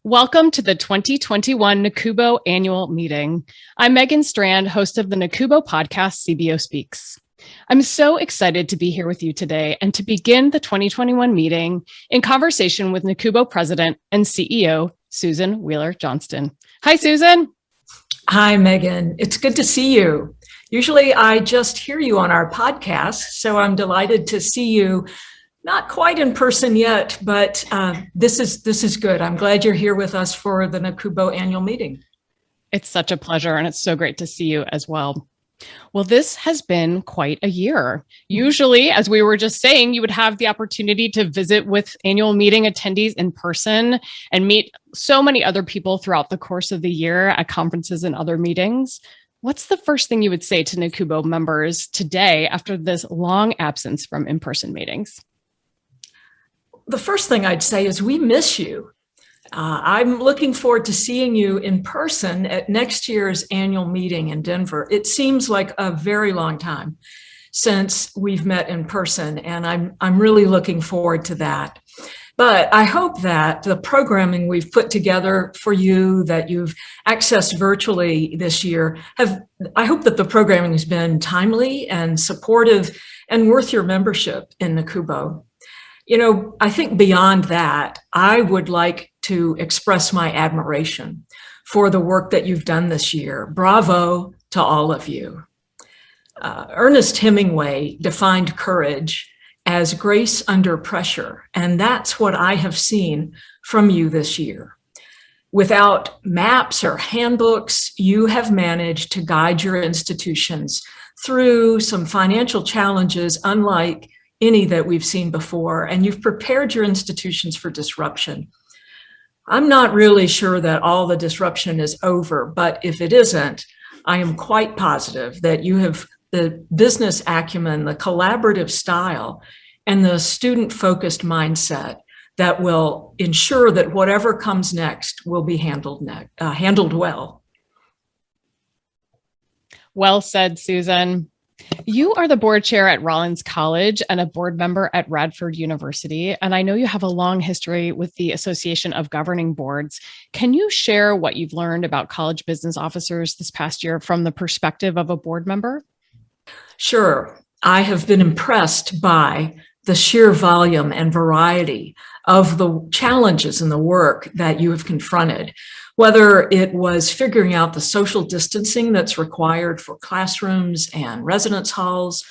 Welcome to the 2021 NACUBO annual meeting. I'm Megan Strand, host of the NACUBO podcast, CBO Speaks. I'm so excited to be here with you today and to begin the 2021 meeting in conversation with NACUBO President and CEO, Susan Whealler Johnston. Hi, Susan. Hi, Megan. It's good to see you. Usually I just hear you on our podcast, so I'm delighted to see you. Not quite in person yet, but this is good. I'm glad you're here with us for the NACUBO annual meeting. It's such a pleasure, and it's so great to see you as well. Well, this has been quite a year. Usually, as we were just saying, you would have the opportunity to visit with annual meeting attendees in person and meet so many other people throughout the course of the year at conferences and other meetings. What's the first thing you would say to NACUBO members today after this long absence from in-person meetings? The first thing I'd say is we miss you. I'm looking forward to seeing you in person at next year's annual meeting in Denver. It seems like a very long time since we've met in person, and I'm really looking forward to that. But I hope that the programming we've put together for you that you've accessed virtually this year, I hope that the programming has been timely and supportive and worth your membership in NACUBO. You know, I think beyond that, I would like to express my admiration for the work that you've done this year. Bravo to all of you. Ernest Hemingway defined courage as grace under pressure, and that's what I have seen from you this year. Without maps or handbooks, you have managed to guide your institutions through some financial challenges unlike any that we've seen before, and you've prepared your institutions for disruption. I'm not really sure that all the disruption is over, but if it isn't, I am quite positive that you have the business acumen, the collaborative style, and the student-focused mindset that will ensure that whatever comes next will be handled well. Well said, Susan. You are the board chair at Rollins College and a board member at Radford University, and I know you have a long history with the Association of Governing Boards. Can you share what you've learned about college business officers this past year from the perspective of a board member? Sure. I have been impressed by the sheer volume and variety of the challenges in the work that you have confronted, whether it was figuring out the social distancing that's required for classrooms and residence halls,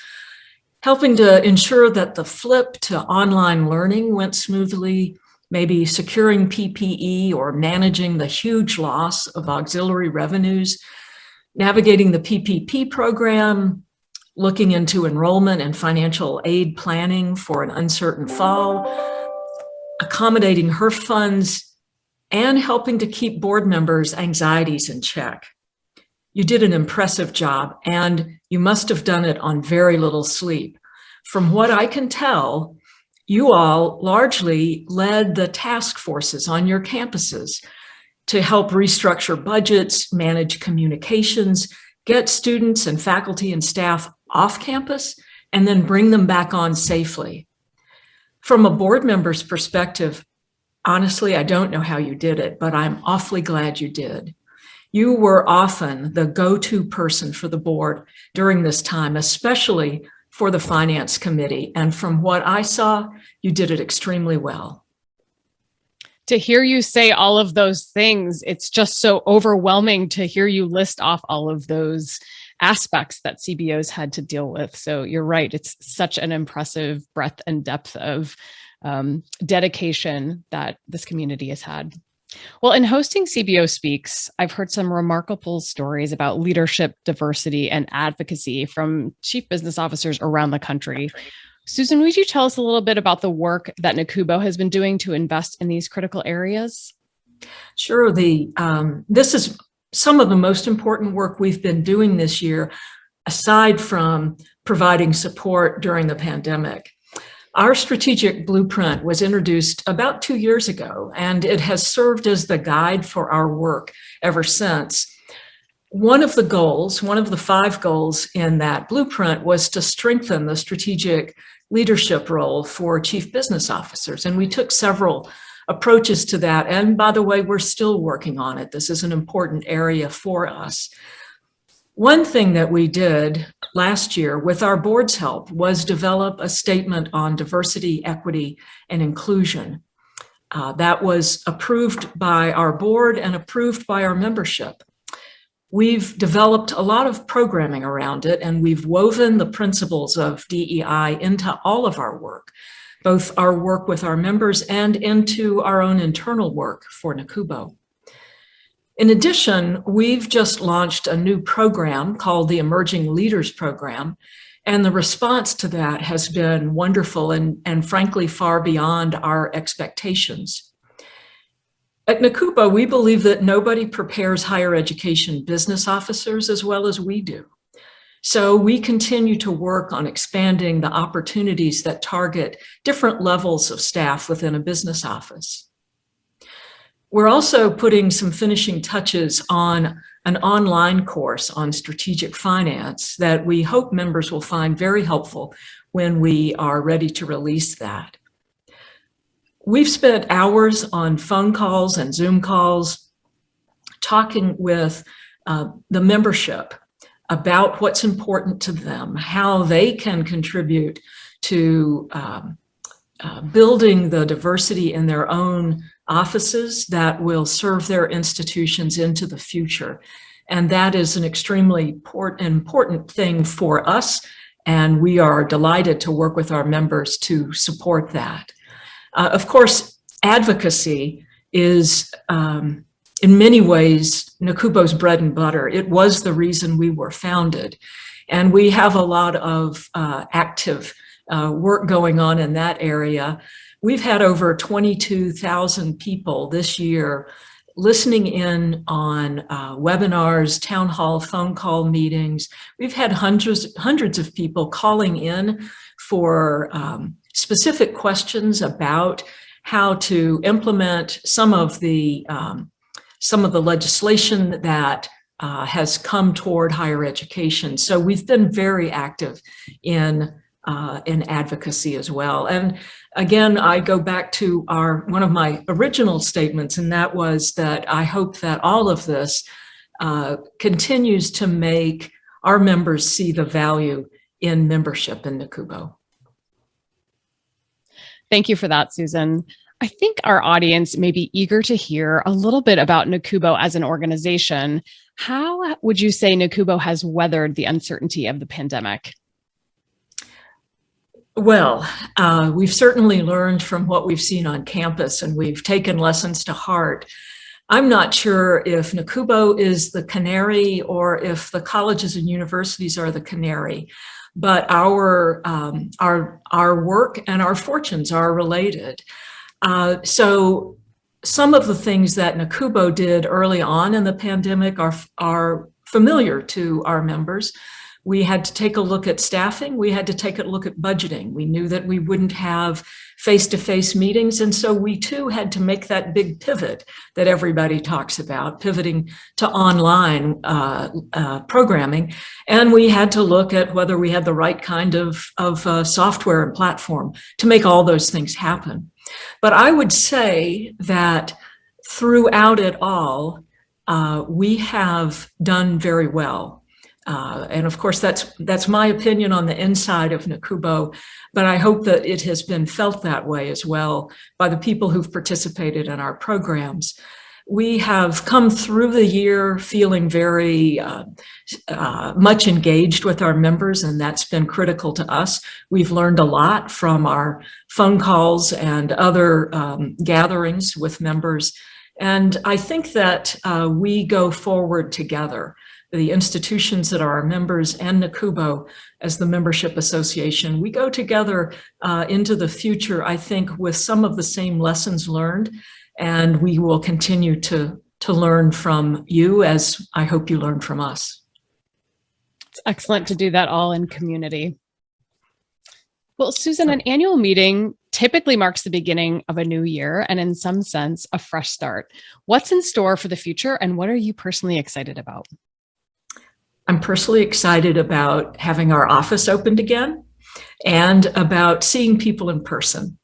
helping to ensure that the flip to online learning went smoothly, maybe securing PPE or managing the huge loss of auxiliary revenues, navigating the PPP program, looking into enrollment and financial aid planning for an uncertain fall, accommodating HERF funds, and helping to keep board members' anxieties in check. You did an impressive job, and you must have done it on very little sleep. From what I can tell, you all largely led the task forces on your campuses to help restructure budgets, manage communications, get students and faculty and staff off campus, and then bring them back on safely. From a board member's perspective, honestly, I don't know how you did it, but I'm awfully glad you did. You were often the go-to person for the board during this time, especially for the finance committee. And from what I saw, you did it extremely well. To hear you say all of those things, it's just so overwhelming to hear you list off all of those aspects that CBOs had to deal with. So you're right. It's such an impressive breadth and depth of dedication that this community has had. Well, in hosting CBO Speaks, I've heard some remarkable stories about leadership, diversity, and advocacy from chief business officers around the country. Susan, would you tell us a little bit about the work that NACUBO has been doing to invest in these critical areas? Sure. This is some of the most important work we've been doing this year, aside from providing support during the pandemic. Our strategic blueprint was introduced about 2 years ago, and it has served as the guide for our work ever since. One of the 5 goals in that blueprint was to strengthen the strategic leadership role for chief business officers. And we took several approaches to that. And by the way, we're still working on it. This is an important area for us. One thing that we did last year with our board's help was develop a statement on diversity, equity, and inclusion. That was approved by our board and approved by our membership. We've developed a lot of programming around it, and we've woven the principles of DEI into all of our work, both our work with our members and into our own internal work for NACUBO. In addition, we've just launched a new program called the Emerging Leaders Program, and the response to that has been wonderful and frankly far beyond our expectations. At NACUBO, we believe that nobody prepares higher education business officers as well as we do. So we continue to work on expanding the opportunities that target different levels of staff within a business office. We're also putting some finishing touches on an online course on strategic finance that we hope members will find very helpful when we are ready to release that. We've spent hours on phone calls and Zoom calls talking with the membership about what's important to them, how they can contribute to building the diversity in their own offices that will serve their institutions into the future. And that is an extremely important thing for us, and we are delighted to work with our members to support that. Of course, advocacy is in many ways NACUBO's bread and butter. It was the reason we were founded, and we have a lot of active work going on in that area. We've had over 22,000 people this year listening in on webinars, town hall, phone call meetings. We've had hundreds of people calling in for specific questions about how to implement some of the legislation that has come toward higher education. So we've been very active in advocacy as well. And again, I go back to one of my original statements, and that was that I hope that all of this continues to make our members see the value in membership in NACUBO. Thank you for that, Susan. I think our audience may be eager to hear a little bit about NACUBO as an organization. How would you say NACUBO has weathered the uncertainty of the pandemic? Well, we've certainly learned from what we've seen on campus, and we've taken lessons to heart. I'm not sure if NACUBO is the canary or if the colleges and universities are the canary, but our work and our fortunes are related. So some of the things that NACUBO did early on in the pandemic are familiar to our members. We had to take a look at staffing. We had to take a look at budgeting. We knew that we wouldn't have face-to-face meetings. And so we too had to make that big pivot that everybody talks about, pivoting to online programming. And we had to look at whether we had the right kind of software and platform to make all those things happen. But I would say that throughout it all, we have done very well. And of course, that's my opinion on the inside of NACUBO, but I hope that it has been felt that way as well by the people who've participated in our programs. We have come through the year feeling very much engaged with our members, and that's been critical to us. We've learned a lot from our phone calls and other gatherings with members. And I think that we go forward together. The institutions that are our members and NACUBO as the membership association, we go together into the future, I think, with some of the same lessons learned, and we will continue to learn from you as I hope you learn from us. It's excellent to do that all in community. Well, Susan, an annual meeting typically marks the beginning of a new year and in some sense, a fresh start. What's in store for the future and what are you personally excited about? I'm personally excited about having our office opened again and about seeing people in person.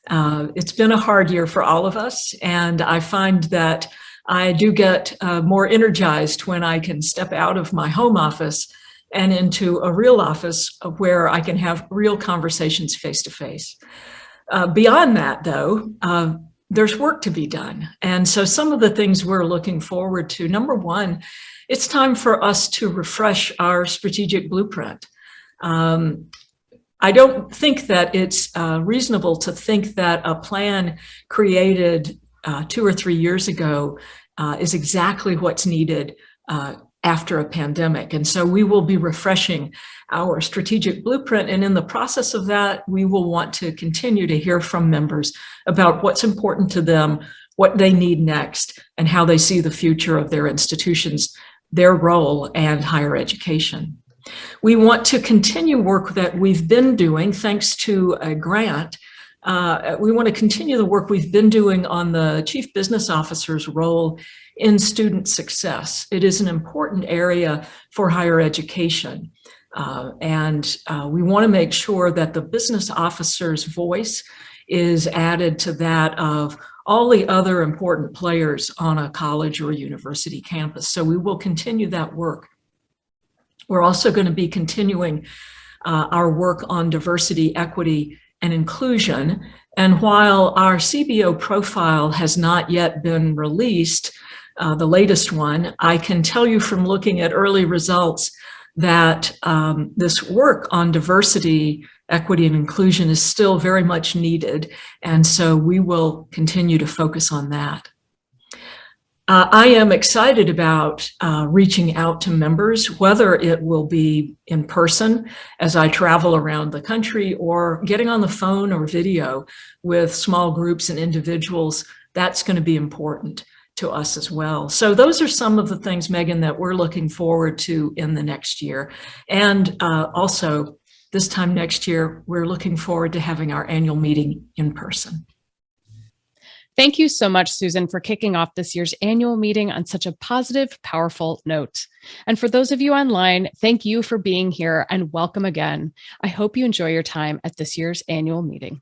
It's been a hard year for all of us, and I find that I do get more energized when I can step out of my home office and into a real office where I can have real conversations face to face. Beyond that, though, there's work to be done. And so some of the things we're looking forward to, number one, it's time for us to refresh our strategic blueprint. I don't think that it's reasonable to think that a plan created 2 or 3 years ago is exactly what's needed after a pandemic. And so we will be refreshing our strategic blueprint. And in the process of that, we will want to continue to hear from members about what's important to them, what they need next, and how they see the future of their institutions, their role, and higher education. We want to continue work that we've been doing thanks to a grant. We want to continue the work we've been doing on the Chief Business Officer's role in student success. It is an important area for higher education. And we want to make sure that the business officer's voice is added to that of all the other important players on a college or university campus. So we will continue that work. We're also going to be continuing our work on diversity, equity, and inclusion. And while our CBO profile has not yet been released, the latest one, I can tell you from looking at early results that this work on diversity, equity, and inclusion is still very much needed. And so we will continue to focus on that. I am excited about reaching out to members, whether it will be in person as I travel around the country or getting on the phone or video with small groups and individuals. That's going to be important to us as well. So those are some of the things, Megan, that we're looking forward to in the next year. And also this time next year, we're looking forward to having our annual meeting in person. Thank you so much, Susan, for kicking off this year's annual meeting on such a positive, powerful note. And for those of you online, thank you for being here and welcome again. I hope you enjoy your time at this year's annual meeting.